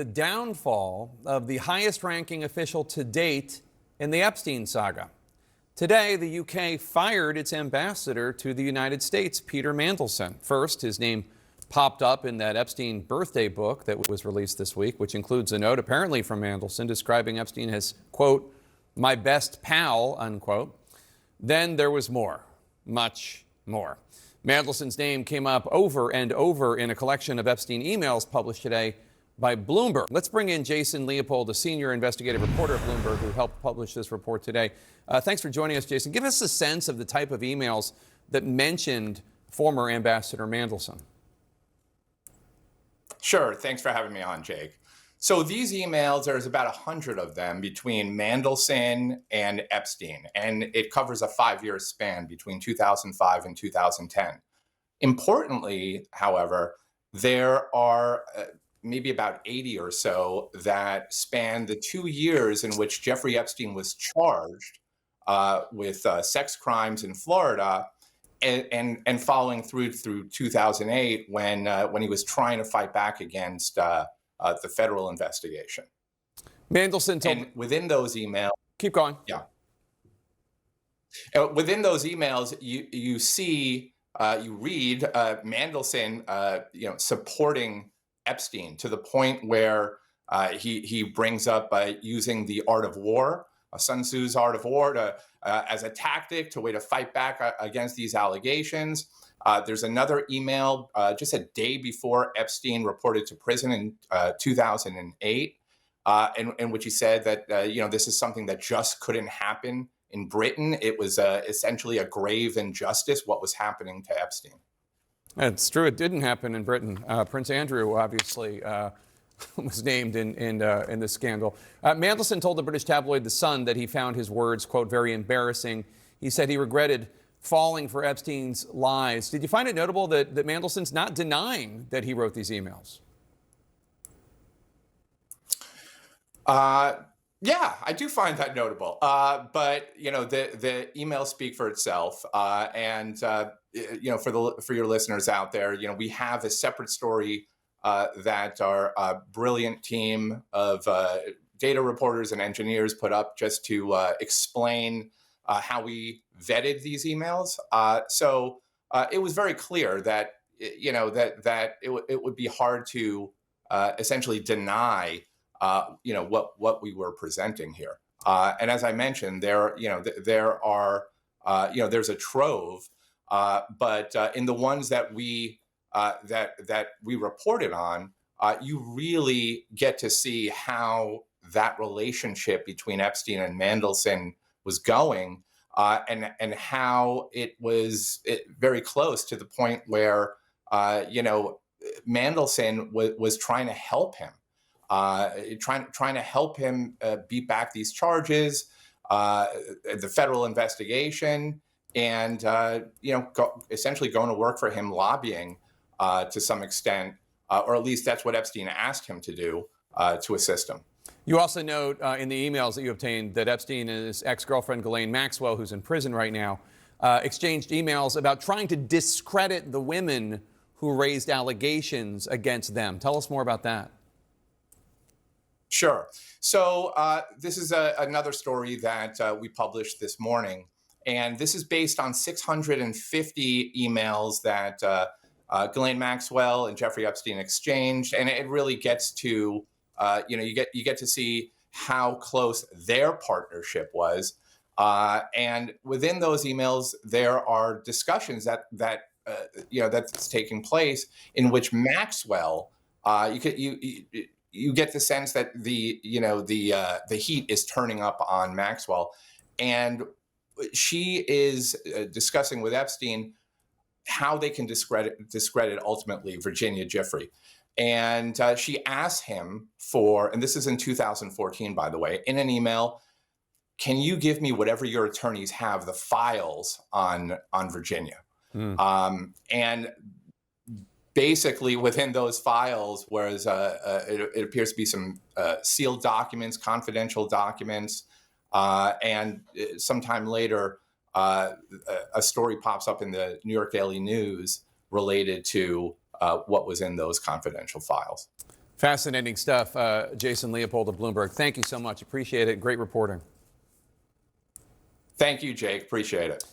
the downfall of the highest ranking official to date in the Epstein saga. Today, the UK fired its ambassador to the United States, Peter Mandelson. First, his name popped up in that Epstein birthday book that was released this week, which includes a note apparently from Mandelson describing Epstein as, quote, my best pal, unquote. Then there was more, much more. Mandelson's name came up over and over in a collection of Epstein emails published today by Bloomberg. Let's bring in Jason Leopold, a senior investigative reporter at Bloomberg who helped publish this report today. Thanks for joining us, Jason. Give us a sense of the type of emails that mentioned former Ambassador Mandelson. Sure. Thanks for having me on, Jake. So these emails, there's about 100 of them between Mandelson and Epstein, and it covers a 5-year span between 2005 and 2010. Importantly, however, there are maybe about 80 or so that span the 2 years in which Jeffrey Epstein was charged with sex crimes in Florida, and following through 2008 when he was trying to fight back against the federal investigation. Mandelson told... And within those emails... Keep going. Yeah. Within those emails, you see, you read Mandelson, supporting Epstein to the point where he brings up using the art of war, Sun Tzu's art of war, as a tactic, to way to fight back against these allegations. There's another email just a day before Epstein reported to prison in 2008, in which he said that this is something that just couldn't happen in Britain. It was essentially a grave injustice what was happening to Epstein. It's true. It didn't happen in Britain. Prince Andrew obviously was named in this scandal. Mandelson told the British tabloid The Sun that he found his words, quote, very embarrassing. He said he regretted falling for Epstein's lies. Did you find it notable that Mandelson's not denying that he wrote these emails? Yeah, I do find that notable. But the emails speak for itself. For your listeners out there, we have a separate story that our brilliant team of data reporters and engineers put up just to explain how we vetted these emails. So it was very clear that it would be hard to essentially deny what we were presenting here. And as I mentioned, there's a trove, but in the ones that we reported on, you really get to see how that relationship between Epstein and Mandelson was going, and how it was very close to the point where Mandelson was trying to help him, trying to help him beat back these charges, the federal investigation, and essentially going to work for him, lobbying to some extent, or at least that's what Epstein asked him to do to assist him. You also note in the emails that you obtained that Epstein and his ex-girlfriend Ghislaine Maxwell, who's in prison right now, exchanged emails about trying to discredit the women who raised allegations against them. Tell us more about that. Sure. So this is another story that we published this morning, and this is based on 650 emails that Ghislaine Maxwell and Jeffrey Epstein exchanged, and it really gets to you get to see how close their partnership was, and within those emails there are discussions that's taking place in which Maxwell, you get the sense that the heat is turning up on Maxwell, and she is discussing with Epstein how they can discredit ultimately Virginia Giuffre. And she asked him and this is in 2014, by the way, in an email, can you give me whatever your attorneys have, the files on Virginia? And basically within those files, whereas it appears to be some sealed documents, confidential documents, and sometime later, a story pops up in the New York Daily News related to what was in those confidential files. Fascinating stuff. Jason Leopold of Bloomberg, thank you so much. Appreciate it. Great reporting. Thank you, Jake. Appreciate it.